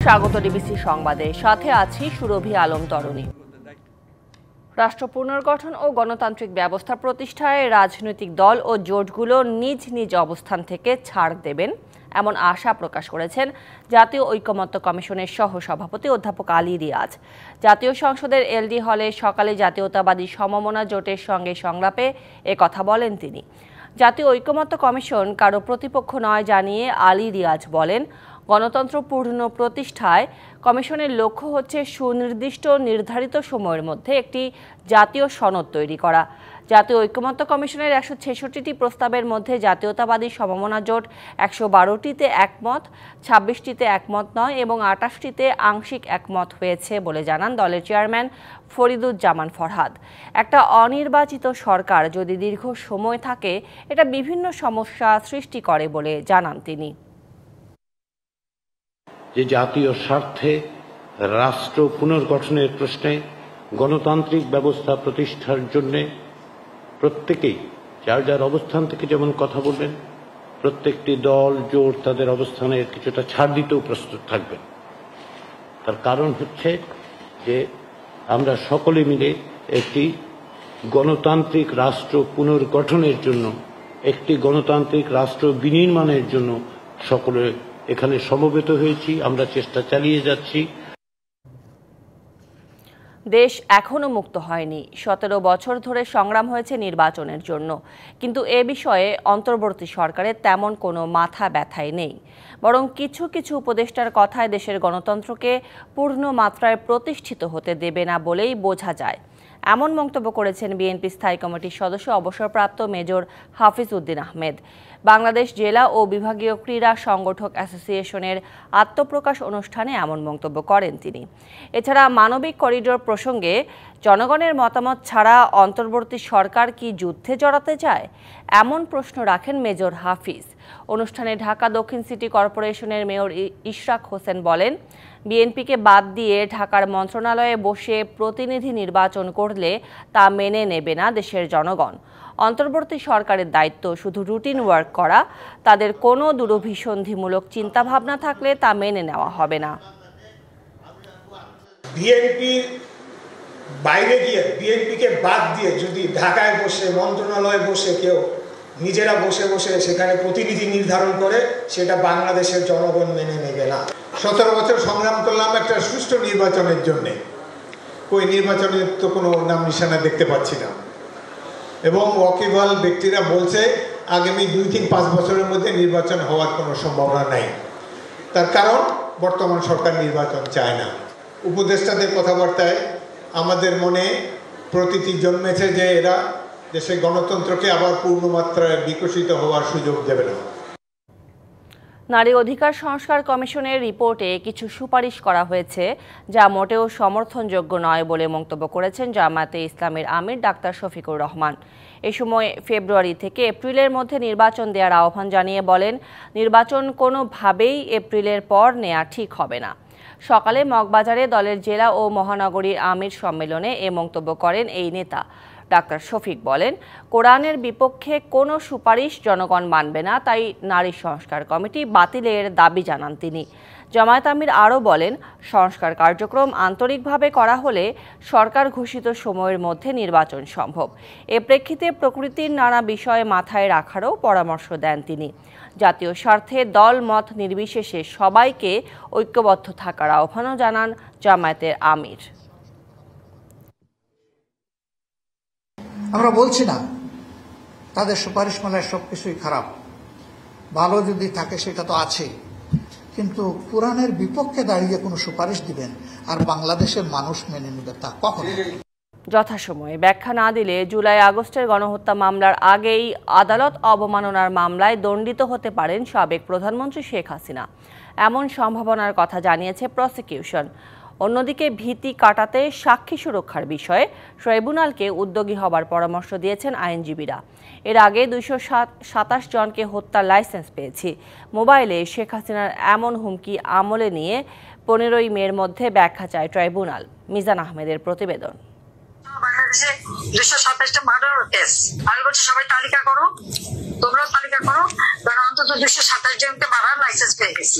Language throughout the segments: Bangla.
স্বাগত ডিবিসি সংবাদে, সাথে আছি সুরভি আলম তরুণী। রাষ্ট্র পুনর্গঠন ও গণতান্ত্রিক ব্যবস্থা প্রতিষ্ঠায় রাজনৈতিক দল ও জোটগুলো নিজ নিজ অবস্থান থেকে ছাড় দেবেন এমন আশা প্রকাশ করেছেন জাতীয় ঐকমত্য কমিশনের সহসভাপতি অধ্যাপক আলী রিয়াজ। জাতীয় সংসদের এলডি হলে সকালে জাতীয়তাবাদী সমমনা জোটের সঙ্গে সংলাপে একথা বলেন তিনি। জাতীয় ঐকমত্য কমিশন কারো প্রতিপক্ষ নয় জানিয়ে আলী রিয়াজ বলেন, গণতন্ত্র পূর্ণ প্রতিষ্ঠায় কমিশনের লক্ষ্য হচ্ছে সুনির্দিষ্ট নির্ধারিত সময়ের মধ্যে একটি জাতীয় সনদ তৈরি করা। জাতীয় ঐকমত্য কমিশনের 166টি প্রস্তাবের মধ্যে জাতীয়তাবাদী সমমনা জোট 112টিতে একমত, 26টিতে একমত নয় এবং 28টিতে আংশিক একমত হয়েছে বলে জানান দলের চেয়ারম্যান ফরিদুজ্জামান ফরহাদ। একটা অনির্বাচিত সরকার যদি দীর্ঘ সময় থাকে, এটা বিভিন্ন সমস্যা সৃষ্টি করে বলে জানান তিনি। যে জাতীয় স্বার্থে রাষ্ট্র পুনর্গঠনের প্রশ্নে গণতান্ত্রিক ব্যবস্থা প্রতিষ্ঠার জন্য প্রত্যেকেই যার যার অবস্থান থেকে যেমন কথা বলবেন, প্রত্যেকটি দল জোট তাদের অবস্থানের কিছুটা ছাড় দিতেও প্রস্তুত থাকবেন। তার কারণ হচ্ছে যে আমরা সকলে মিলে একটি গণতান্ত্রিক রাষ্ট্র পুনর্গঠনের জন্য, একটি গণতান্ত্রিক রাষ্ট্র বিনির্মাণের জন্য সকলে এখানে সমবেত হয়েছি। আমরা চেষ্টা চালিয়ে যাচ্ছি। দেশ এখনো মুক্ত হয়নি। 17 বছর ধরে সংগ্রাম হয়েছে নির্বাচনের জন্য, কিন্তু এ বিষয়ে অন্তর্বর্তী সরকারের তেমন কোনো মাথা ব্যথাই নেই। বরং কিছু কিছু উপদেষ্টার কথায় দেশের গণতন্ত্রকে পূর্ণ মাত্রায় প্রতিষ্ঠিত হতে দেবে না বলেই বোঝা যায়। এমন মন্তব্য করেছেন বিএনপি স্থায়ী কমিটির সদস্য অবসরপ্রাপ্ত মেজর হাফিজ উদ্দিন আহমেদ। বাংলাদেশ জেলা ও বিভাগীয় ক্রীড়া সংগঠক অ্যাসোসিয়েশনের আত্মপ্রকাশ অনুষ্ঠানে এমন মন্তব্য করেন তিনি। এছাড়া মানবিক করিডোর প্রসঙ্গে জনগণের মতামত ছাড়া অন্তর্বর্তী সরকার কি যুদ্ধে জড়াতে চায়, এমন প্রশ্ন রাখেন মেজর হাফিজ। অনুষ্ঠানে ঢাকা দক্ষিণ সিটি কর্পোরেশনের মেয়র ইশরাক হোসেন বলেন, বিএনপিকে বাদ দিয়ে ঢাকার মন্ত্রণালয়ে বসে প্রতিনিধি নির্বাচন করলে তা মেনে নেবে না দেশের জনগণ। অন্তর্বর্তী সরকারের দায়িত্ব শুধু রুটিন ওয়ার্ক করা, তাদের কোনো দূরভিসন্ধিমূলক চিন্তাভাবনা থাকলে তা মেনে নেওয়া হবে না। বিএনপির বাইরে গিয়ে, বিএনপিকে বাদ দিয়ে যদি ঢাকায় বসে মন্ত্রণালয়ে বসে কেউ নিজেরা বসে বসে সেখানে প্রতিনিধি নির্ধারণ করে, সেটা বাংলাদেশের জনগণ মেনে নেবে না। 17 বছর সংগ্রাম করলাম একটা সুষ্ঠু নির্বাচনের জন্যে, ওই নির্বাচনের তো কোনো নাম নিশানা দেখতে পাচ্ছি না। এবং ওয়াকিবহাল ব্যক্তিরা বলছে আগামী 2-5 বছরের মধ্যে নির্বাচন হওয়ার কোনো সম্ভাবনা নাই। তার কারণ বর্তমান সরকার নির্বাচন চায় না। উপদেষ্টাদের কথাবার্তায় আমাদের মনে প্রতীতি জন্মেছে যে এরা দেশের গণতন্ত্রকে আবার পূর্ণমাত্রায় বিকশিত হওয়ার সুযোগ দেবে না। নারী অধিকার সংস্কার কমিশনের রিপোর্টে কিছু সুপারিশ করা হয়েছে যা মোটেও সমর্থনযোগ্য নয় বলে মন্তব্য করেছেন জামায়াতে ইসলামের আমির ডাক্তার শফিকুর রহমান। এ সময় ফেব্রুয়ারি থেকে এপ্রিলের মধ্যে নির্বাচন দেওয়ার আহ্বান জানিয়ে বলেন, নির্বাচন কোনোভাবেই এপ্রিলের পর নেওয়া ঠিক হবে না। সকালে মগবাজারে দলের জেলা ও মহানগরীর আমির সম্মেলনে এ মন্তব্য করেন এই নেতা। ডাক্তার শফিক বলেন, কোরআনের বিপক্ষে কোনো সুপারিশ জনগণ মানবে না, তাই নারী সংস্কার কমিটি বাতিলের দাবি জানান তিনি। জামায়াত আমির আরও বলেন, সংস্কার কার্যক্রম আন্তরিকভাবে করা হলে সরকার ঘোষিত সময়ের মধ্যে নির্বাচন সম্ভব। এ প্রেক্ষিতে প্রকৃতির নানা বিষয়ে মাথায় রাখারও পরামর্শ দেন তিনি। জাতীয় স্বার্থে দল মত নির্বিশেষে সবাইকে ঐক্যবদ্ধ থাকার আহ্বানও জানান জামায়াতের আমির। আমরা বলছি না তাদের সুপারিশ মালায় সবকিছুই খারাপ, ভালো যদি থাকে সেটা তো আছে, কিন্তু কোরআনের বিপক্ষে দাঁড়িয়ে কোনো সুপারিশ দিবেন আর বাংলাদেশের মানুষ মেনে নেবে তা কখনো? যথাসময়ে ব্যাখ্যা না দিলে জুলাই আগস্টের গণহত্যা মামলার আগেই আদালত অবমাননার মামলায় দণ্ডিত হতে পারেন সাবেক প্রধানমন্ত্রী শেখ হাসিনা, এমন সম্ভাবনার কথা জানিয়েছে প্রসিকিউশন। অন্যদিকে ভীতি কাটাতে সাক্ষী সুরক্ষার বিষয়ে ট্রাইব্যুনালকে উদ্যোগী হবার পরামর্শ দিয়েছেন আইনজীবীরা। এর আগে 227 জনকে হত্যার লাইসেন্স পেয়েছি। মোবাইলে শেখ হাসিনার এমন হুমকি আমলে নিয়ে 15ই মের মধ্যে ব্যাখ্যা চায় ট্রাইব্যুনাল। মিজান আহমেদের প্রতিবেদন। বাংলাদেশে 227টা মার্ডার কেস, আমি বলছি সবাই তালিকা করো, তোমরাও তালিকা করো, কারণ অন্তত 227 জনকে মারার লাইসেন্স পেয়ে গেছি।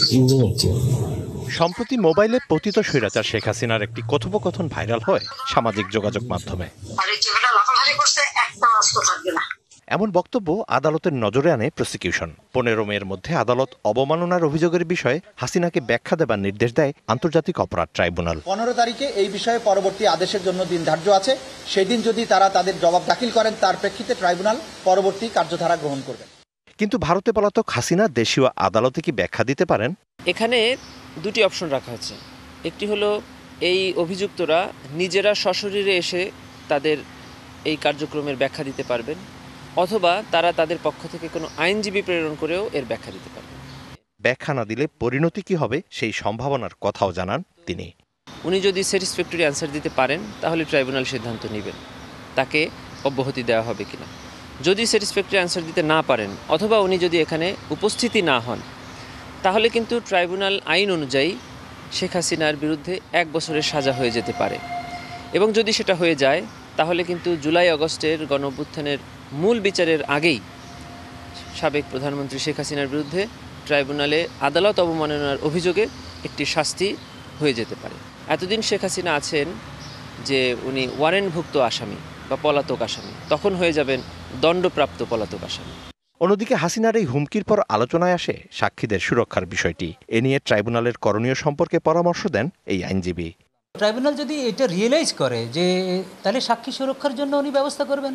সম্প্রতি মোবাইলে পতিত স্বৈরাচার শেখ হাসিনার একটি কথোপকথন ভাইরাল হয় সামাজিক যোগাযোগ মাধ্যমে। এমন বক্তব্য আদালতের নজরে আনে প্রসিকিউশন। 15 মের মধ্যে আদালত অবমাননার অভিযোগের বিষয়ে হাসিনাকে ব্যাখ্যা দেবার নির্দেশ দেয় আন্তর্জাতিক অপরাধ ট্রাইব্যুনাল। 15 তারিখে এই বিষয়ে পরবর্তী আদেশের জন্য দিন ধার্য আছে। সেই দিন যদি তারা তাদের জবাব দাখিল করেন, তার প্রেক্ষিতে ট্রাইব্যুনাল পরবর্তী কার্যধারা গ্রহণ করবে। কিন্তু ভারতে পলাতক হাসিনা দেশীয় আদালতে কি ব্যাখ্যা দিতে পারেন? এখানে দুটি অপশন রাখা হচ্ছে। একটি হলো এই অভিযুক্তরা নিজেরা সশরীরে এসে তাদের এই কার্যক্রমের ব্যাখ্যা দিতে পারবেন, অথবা তারা তাদের পক্ষ থেকে কোনো আইনজীবী প্রেরণ করেও এর ব্যাখ্যা দিতে পারবেন। ব্যাখ্যা না দিলে পরিণতি কি হবে সেই সম্ভাবনার কথাও জানান তিনি। উনি যদি স্যাটিসফ্যাক্টরি অ্যান্সার দিতে পারেন তাহলে ট্রাইব্যুনাল সিদ্ধান্ত নেবেন তাকে অব্যাহতি দেওয়া হবে কিনা। যদি স্যাটিসফ্যাক্টরি অ্যান্সার দিতে না পারেন, অথবা উনি যদি এখানে উপস্থিতি না হন, তাহলে কিন্তু ট্রাইব্যুনাল আইন অনুযায়ী শেখ হাসিনার বিরুদ্ধে 1 বছরের সাজা হয়ে যেতে পারে। এবং যদি সেটা হয়ে যায় তাহলে কিন্তু জুলাই আগস্টের গণঅভ্যুত্থানের মূল বিচারের আগেই সাবেক প্রধানমন্ত্রী শেখ হাসিনার বিরুদ্ধে ট্রাইব্যুনালে আদালত অবমাননার অভিযোগে একটি শাস্তি হয়ে যেতে পারে। এতদিন শেখ হাসিনা আছেন যে উনি ওয়ারেন্টভুক্ত আসামি বা পলাতক আসামি, তখন হয়ে যাবেন দণ্ডপ্রাপ্ত পলাতক আসামি। অন্যদিকে হাসিনার এই হুমকির পর আলোচনায় আসে সাক্ষীদের সুরক্ষার বিষয়টি। এ নিয়ে ট্রাইব্যুনালের করণীয় সম্পর্কে পরামর্শ দেন এই আইনজীবী। ট্রাইব্যুনাল যদি এটা রিয়েলাইজ করে যে তাহলে সাক্ষী সুরক্ষার জন্য উনি ব্যবস্থা করবেন।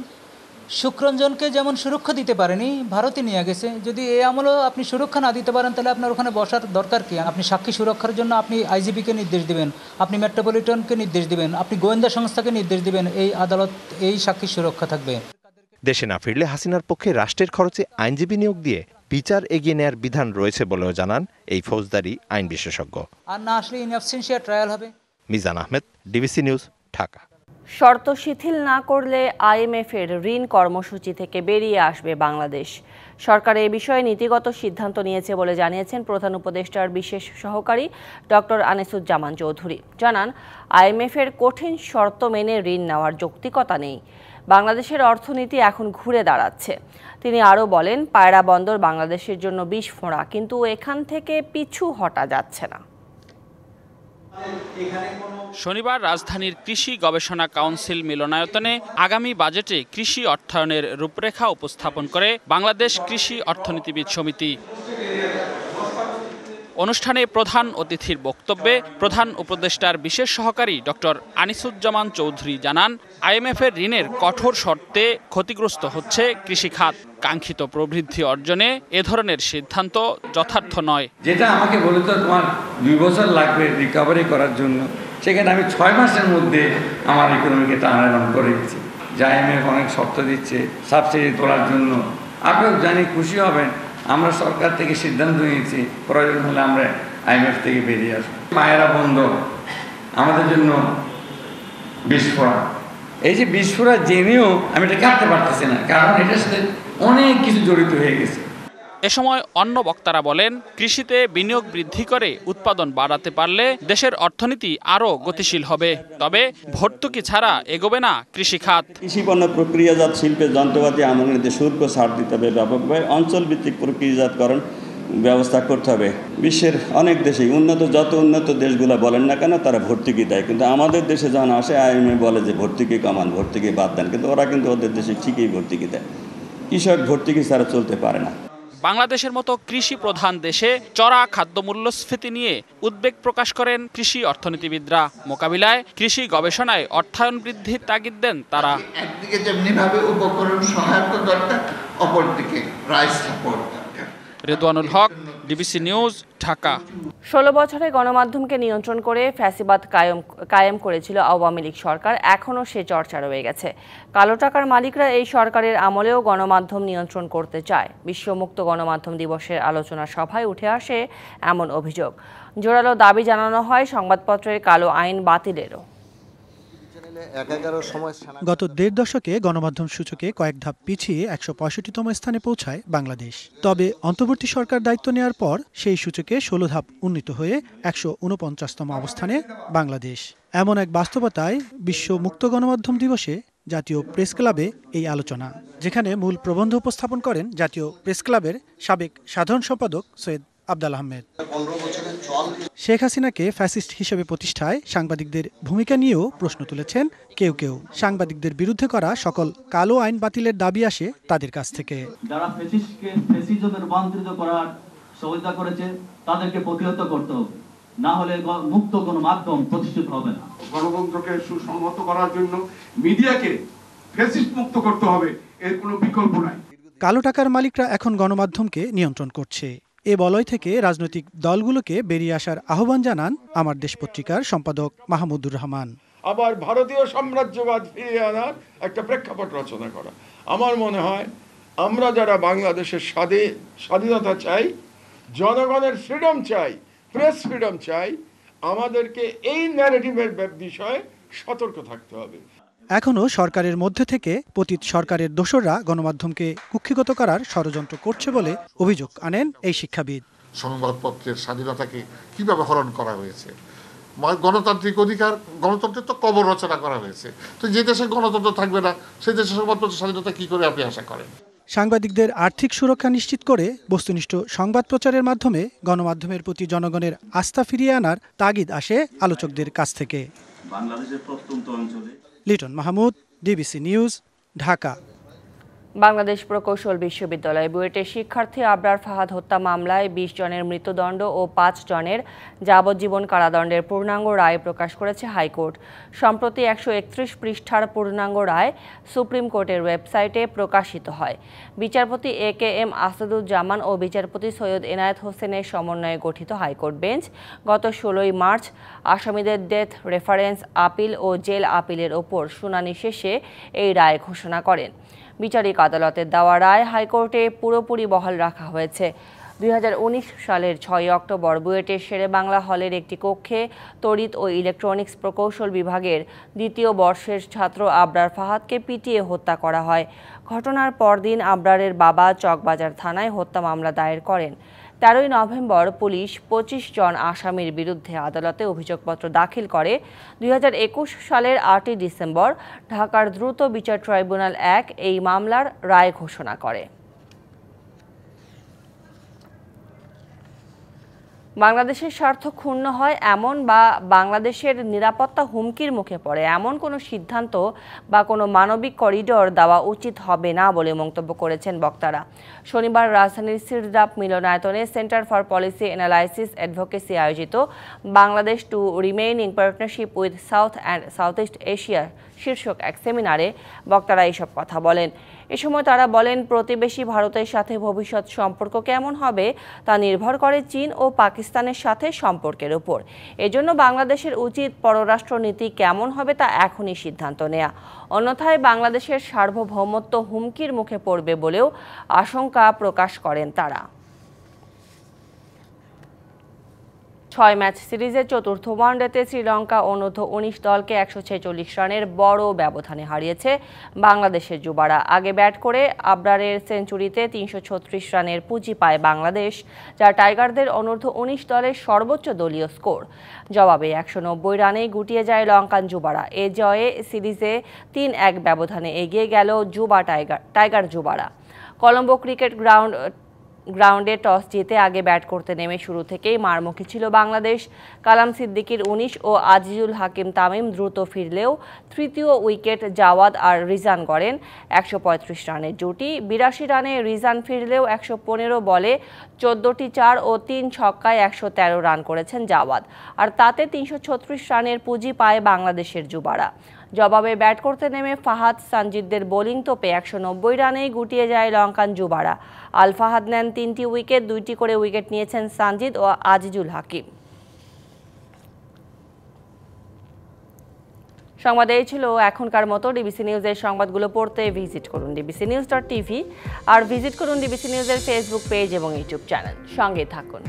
শুক্রঞ্জনকে যেমন সুরক্ষা দিতে পারেনি, ভারতে নিয়ে গেছে। যদি এই আমলেও আপনি সুরক্ষা না দিতে পারেন তাহলে আপনার ওখানে বসার দরকার কি? আপনি সাক্ষী সুরক্ষার জন্য আপনি আইজিপিকে নির্দেশ দিবেন, আপনি মেট্রোপলিটনকে নির্দেশ দিবেন, আপনি গোয়েন্দা সংস্থাকে নির্দেশ দিবেন, এই আদালত এই সাক্ষী সুরক্ষা থাকবে। দেশে না ফিরলে হাসিনার পক্ষে রাষ্ট্রের খরচে আইনজীবী নিয়োগ দিয়ে বিচার এগিয়ে নেয়ার বিধান রয়েছে বলেও জানান এই ফৌজদারি আইন বিশেষজ্ঞ। আর না আসলে ইন অ্যাবসেন্সিয়া ট্রায়াল হবে। Mizan Ahmed, DBC news, Dhaka. শর্ত শিথিল না করলে আইএমএফের ঋণ কর্মসূচি থেকে বেরিয়ে আসবে বাংলাদেশ। সরকার এ বিষয়ে নীতিগত সিদ্ধান্ত নিয়েছে বলে জানিয়েছেন প্রধান উপদেষ্টার বিশেষ সহকারী ডক্টর আনিসুজ্জামান চৌধুরী। জানান, আইএমএফের কঠিন শর্ত মেনে ঋণ নেওয়ার যৌক্তিকতা নেই। বাংলাদেশের অর্থনীতি এখন ঘুরে দাঁড়াচ্ছে। তিনি আরও বলেন, পায়রা বন্দর বাংলাদেশের জন্য বিস্ফোরা, কিন্তু এখান থেকে পিছু হটা যাচ্ছে না। শনিবার রাজধানীর কৃষি গবেষণা কাউন্সিল মিলনায়তনে আগামী বাজেটে কৃষি অর্থায়নের রূপরেখা উপস্থাপন করে বাংলাদেশ কৃষি অর্থনীতিবিদ সমিতি। অনুষ্ঠানে প্রধান অতিথির বক্তব্যে প্রধান উপদেষ্টার বিশেষ সহকারী ডক্টর আনিসুজ্জামান চৌধুরী জানান, আইএমএফের ঋণের কঠোর শর্তে ক্ষতিগ্রস্ত হচ্ছে কৃষিখাত। কাঙ্ক্ষিত প্রবৃদ্ধি অর্জনে এ ধরনের সিদ্ধান্ত যথার্থ নয়। যেটা আমাকে বলে তো তোমার 2 বছর লাগবে রিকভারি করার জন্য, সেখানে আমি 6 মাসের মধ্যে আমার ইকোনমিকে টার্নারাউন্ড করে দিচ্ছি। যা আইএমএফ অনেক শর্ত দিচ্ছে সাবসিডি তোলার জন্য, আপনিও জানি খুশি হবেন, আমরা সরকার থেকে সিদ্ধান্ত নিয়েছি প্রয়োজন হলে আমরা আইএমএফ থেকে বেরিয়ে আসবো। পায়রা বন্দর আমাদের জন্য বিস্ফোরণ। এই যে বিস্ফোরণ জেনেও আমি এটা কাটতে পারতেছি না, কারণ এটার সাথে অনেক কিছু জড়িত হয়ে গেছে। এ সময় অন্য বক্তারা বলেন, কৃষিতে বিনিয়োগ বৃদ্ধি করে উৎপাদন বাড়াতে পারলে দেশের অর্থনীতি আরও গতিশীল হবে। তবে ভর্তুকি ছাড়া এগোবে না কৃষি খাত। কৃষি পণ্য প্রক্রিয়াজাত শিল্পের যন্ত্রপাতি আমদানিতে শুল্ক ছাড় দিতে হবে ব্যাপকভাবে। অঞ্চলভিত্তিক প্রক্রিয়াজাতকরণ ব্যবস্থা করতে হবে। বিশ্বের অনেক দেশেই যত উন্নত দেশগুলো বলেন না কেন, তারা ভর্তুকি দেয়, কিন্তু আমাদের দেশে যখন আসে আইএমএফ বলে যে ভর্তুকি কমান, ভর্তুকি বাদ দেন, কিন্তু ওরা কিন্তু ওদের দেশে ঠিকই ভর্তুকি দেয়। কৃষক ভর্তুকি ছাড়া চলতে পারে না। বাংলাদেশের মতো কৃষি প্রধান দেশে চড়া খাদ্য মূল্যস্ফীতি নিয়ে উদ্বেগ প্রকাশ করেন কৃষি অর্থনীতিবিদরা। মোকাবিলায় কৃষি গবেষণায় অর্থায়ন বৃদ্ধির তাগিদ দেন তারা। একদিকে যেমনিভাবে উপকরণ সহায়তা দরকার, অপরদিকে প্রাইস সাপোর্ট দরকার। রেদওয়ানুল হক, ডিবিসি নিউজ, ঢাকা। 16 বছরে গণমাধ্যমকে নিয়ন্ত্রণ করে ফ্যাসিবাদ কায়েম করেছিল আওয়ামী লীগ সরকার। এখনও সে চর্চা রয়ে গেছে। কালো টাকার মালিকরা এই সরকারের আমলেও গণমাধ্যম নিয়ন্ত্রণ করতে চায়। বিশ্ব মুক্ত গণমাধ্যম দিবসের আলোচনা সভায় উঠে আসে এমন অভিযোগ। জোরালো দাবি জানানো হয় সংবাদপত্রের কালো আইন বাতিলেরও। গত 1.5 দশকে গণমাধ্যম সূচকে কয়েক ধাপ পিছিয়ে 165তম স্থানে পৌঁছায় বাংলাদেশ। তবে অন্তর্বর্তী সরকার দায়িত্ব নেওয়ার পর সেই সূচকে 16 ধাপ উন্নীত হয়ে 149তম অবস্থানে বাংলাদেশ। এমন এক বাস্তবতায় বিশ্ব মুক্ত গণমাধ্যম দিবসে জাতীয় প্রেস ক্লাবে এই আলোচনা, যেখানে মূল প্রবন্ধ উপস্থাপন করেন জাতীয় প্রেস ক্লাবের সাবেক সাধারণ সম্পাদক সৈয়দ আব্দুল আহমেদ। শেখ হাসিনাকে ফ্যাসিস্ট হিসেবে প্রতিষ্ঠায় সাংবাদিকদের ভূমিকা নিয়েও প্রশ্ন তুলেছেন কেউ কেউ। সাংবাদিকদের বিরুদ্ধে করা সকল কালো আইন বাতিলের দাবি আসে তাদের কাছ থেকে। যারা ফ্যাসিজমে রূপান্তরিত করার সহযোগিতা করেছে তাদেরকে প্রতিহত করতে হবে, না হলে মুক্ত কোনো মাধ্যম প্রতিষ্ঠিত হবে না। গণতন্ত্রকে সুসংহত করার জন্য মিডিয়াকে ফ্যাসিস্ট মুক্ত করতে হবে, এর কোনো বিকল্প নাই। কালো টাকার মালিকরা এখন গণমাধ্যমকে নিয়ন্ত্রণ করছে। এ বলয় থেকে রাজনৈতিক দলগুলোকে বেরিয়ে আসার আহ্বান জানান আমার দেশ পত্রিকার সম্পাদক মাহমুদুর রহমান। আবার ভারতীয় সাম্রাজ্যবাদ ফিরিয়ে আনার একটা প্রেক্ষাপট রচনা করা। আমার মনে হয় আমরা যারা বাংলাদেশের স্বাধীনতা চাই, জনগণের ফ্রিডম চাই, প্রেস ফ্রিডম চাই, আমাদেরকে এই ন্যারেটিভের বিষয়ে সতর্ক থাকতে হবে। এখনও সরকারের মধ্যে থেকে পতিত সরকারের দোসররা গণমাধ্যমকে কুক্ষিগত করার ষড়যন্ত্র করছে বলে অভিযোগ আনেন এই শিক্ষাবিদ। সংবাদপত্রের স্বাধীনতাকে কিভাবে হরণ করা হয়েছে, গণতান্ত্রিক অধিকার, গণতন্ত্রের তো কবর রচনা করা হয়েছে। তো যে দেশে গণতন্ত্র থাকবে না সেই দেশে সংবাদপত্রের স্বাধীনতা কি করে আপনি আশা করেন? সাংবাদিকদের আর্থিক সুরক্ষা নিশ্চিত করে বস্তুনিষ্ঠ সংবাদ প্রচারের মাধ্যমে গণমাধ্যমের প্রতি জনগণের আস্থা ফিরিয়ে আনার তাগিদ আসে আলোচকদের কাছ থেকে। বাংলাদেশের প্রত্যন্ত অঞ্চলে লিটন মাহমুদ, ডিবিসি নিউজ, ঢাকা। বাংলাদেশ প্রকৌশল বিশ্ববিদ্যালয় বুয়েটের শিক্ষার্থী আবরার ফাহাদ হত্যা মামলায় 20 জনের মৃত্যুদণ্ড ও 5 জনের যাবজ্জীবন কারাদণ্ডের পূর্ণাঙ্গ রায় প্রকাশ করেছে হাইকোর্ট। সম্প্রতি 131 পৃষ্ঠার পূর্ণাঙ্গ রায় সুপ্রিম কোর্টের ওয়েবসাইটে প্রকাশিত হয়। বিচারপতি AKM আসাদুজ্জামান ও বিচারপতি সৈয়দ এনায়েত হোসেনের সমন্বয়ে গঠিত হাইকোর্ট বেঞ্চ গত 16 মার্চ আসামিদের ডেথ রেফারেন্স আপিল ও জেল আপিলের ওপর শুনানি শেষে এই রায় ঘোষণা করেন। বিচারিক আদালতের দেওয়া রায় হাইকোর্টে পুরোপুরি বহাল রাখা হয়েছে। 2019 সালের 6 অক্টোবর বুয়েটের শেরেবাংলা হলের একটি কক্ষে তড়িৎ ও ইলেকট্রনিক্স প্রকৌশল বিভাগের 2য় বর্ষের ছাত্র আবরার ফাহাদকে পিটিয়ে হত্যা করা হয়। ঘটনার পরদিন আবরারের বাবা চকবাজার থানায় হত্যা মামলা দায়ের করেন। 13 নভেম্বর পুলিশ 25 জন আসামির বিরুদ্ধে আদালতে অভিযোগপত্র দাখিল করে। 2021 সালের 8 ডিসেম্বর ঢাকার দ্রুত বিচার ট্রাইব্যুনাল 1 এই মামলার রায় ঘোষণা করে। বাংলাদেশের স্বার্থ ক্ষুণ্ণ হয় এমন বা বাংলাদেশের নিরাপত্তা হুমকির মুখে পড়ে এমন কোনো সিদ্ধান্ত বা কোনো মানবিক করিডোর দেওয়া উচিত হবে না বলে মন্তব্য করেছেন বক্তারা। শনিবার রাজধানীর সিরজাপ মিলনায়তনে centre for policy analysis advocacy আয়োজিত Bangladesh to remain in partnership with south and south east Asia শীর্ষক এক সেমিনারে বক্তারা এইসব কথা বলেন। এ সময় তারা বলেন, প্রতিবেশী ভারতের সাথে ভবিষ্যৎ সম্পর্ক কেমন হবে তা নির্ভর করে চীন ও পাকিস্তানের সাথে সম্পর্কের উপর। এজন্য বাংলাদেশের উচিত পররাষ্ট্রনীতি কেমন হবে তা এখনই সিদ্ধান্ত নেওয়া, অন্যথায় বাংলাদেশের সার্বভৌমত্ব হুমকির মুখে পড়বে বলেও আশঙ্কা প্রকাশ করেন তারা। 6 ম্যাচ সিরিজের চতুর্থ ওয়ানডেতে শ্রীলঙ্কা অনূর্ধ্ব 19 দলকে 146 রানের বড় ব্যবধানে হারিয়েছে বাংলাদেশের যুবারা। আগে ব্যাট করে আবরারের সেঞ্চুরিতে 336 রানের পুঁজি পায় বাংলাদেশ, যা টাইগারদের অনূর্ধ্ব 19 দলের সর্বোচ্চ দলীয় স্কোর। জবাবে 190 রানেই গুটিয়ে যায় লঙ্কান যুবারা। এ জয়ে সিরিজে 3-1 ব্যবধানে এগিয়ে গেল টাইগার যুবারা। কলম্বো ক্রিকেট গ্রাউন্ডে টস জিতে আগে ব্যাট করতে নেমে শুরু থেকেই মারমুখী ছিল বাংলাদেশ। কালাম সিদ্দিকীর 19 ও আজিজুল হাকিম তামিম দ্রুত ফিরলেও তৃতীয় উইকেট জাওয়াদ আর রিজান গড়েন 135 রানের জুটি। 82 রানে রিজান ফিরলেও 115 বলে 14টি 4 ও 3 ছক্কায় 113 রান করেছেন জাওয়াদ, আর তাতে 336 রানের পুঁজি পায় বাংলাদেশের যুবারা। জবাবে ব্যাট করতে নেমে ফাহাদ সানজিদদের বোলিং তোপে 190 রানেই গুটিয়ে যায় লঙ্কান যুবারা। আল ফাহাদ নেন 3টি উইকেট, 2টি করে উইকেট নিয়েছেন সানজিদ ও আজিজুল হাকিম। সংবাদ এই ছিল এখনকার মতো। ডিবিসি নিউজের সংবাদগুলো পড়তে ভিজিট করুন dbcnews.tv আর ভিজিট করুন ডিবিসি নিউজের ফেসবুক পেজ এবং ইউটিউব চ্যানেল। সঙ্গে থাকুন।